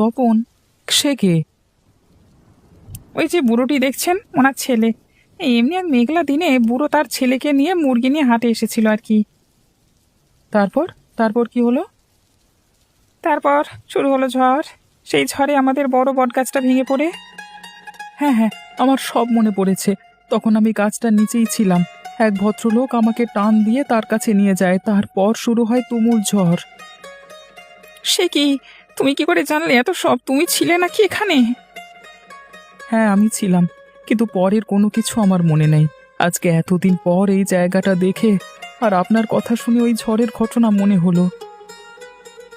তপন? সে কে? ওই যে বুড়োটি দেখছেন, ওনার ছেলে। এমনি এক মেঘলা দিনে বুড়ো তার ছেলেকে নিয়ে মুরগি নিয়ে হাটে এসেছিল আর কি। তারপর? তারপর কি হলো? তারপর শুরু হলো ঝড়। সেই ঝড়ে আমাদের বড় বটগাছটা ভেঙে পড়ে। হ্যাঁ হ্যাঁ, আমার সব মনে পড়েছে। তখন আমি গাছটার নিচেই ছিলাম। এক ভদ্রলোক আমাকে টান দিয়ে তার কাছে নিয়ে যায়, তারপর শুরু হয় তুমুল ঝড়। সে কি? তুমি কি করে জানলে এত সব? তুমি ছিলে নাকি এখানে? হ্যাঁ, আমি ছিলাম, কিন্তু পরের কোনো কিছু আমার মনে নেই। আজকে এতদিন পর এই জায়গাটা দেখে আর আপনার কথা শুনে ওই ঝড়ের ঘটনা মনে হলো।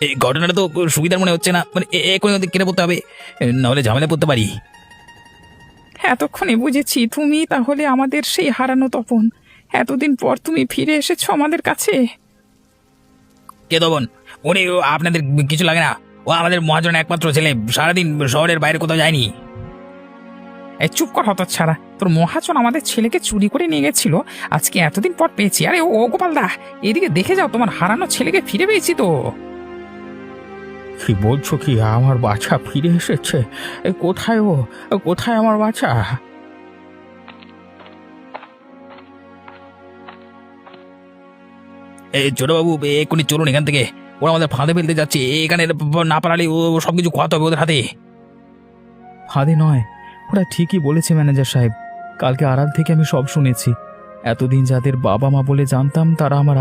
এই ঘটনাটা তো সুবিধার মনে হচ্ছে না, মানে এখনই ওদের কেটে পড়তে হবে, নাহলে ঝামেলা পড়তে পারি। এতক্ষণে বুঝেছি তুমি তাহলে আমাদের সেই হারানো তপন। এতদিন পর তুমি ফিরে এসেছো আমাদের কাছে। কে তখন? উনি আপনাদের কিছু লাগে না? ও আমাদের মহাজনের একমাত্র ছেলে, সারাদিন শহরের বাইরে কোথাও যায়নি। এই চুপ কর হতচ্ছাড়া, তোর মহাজন আমাদের ছেলেকে চুরি করে নিয়ে গেছিল। আজকে এতদিন পর পেয়েছি। আরে ও গোপাল দা, এদিকে দেখে যাও, তোমার হারানো ছেলেকে ফিরে পেয়েছি তো। কি বলছো কি? আমার বাছা ফিরে এসেছে? কোথায় ও? কোথায় আমার বাছা? এই ছোটবাবু, এক্ষুনি চলুন এখান থেকে। ওরা আমাদের ফাঁদে ফেলতে যাচ্ছে, এখানে না পারালে ও সবকিছু খোয়াতে হবে ওদের হাতে। ফাঁদে নয়, ওরা ঠিকই বলেছে ম্যানেজার সাহেব। কালকে আড়াল থেকে আমি সব শুনেছি। এতদিন যাদের বাবা মা বলে জানতাম তারা আমার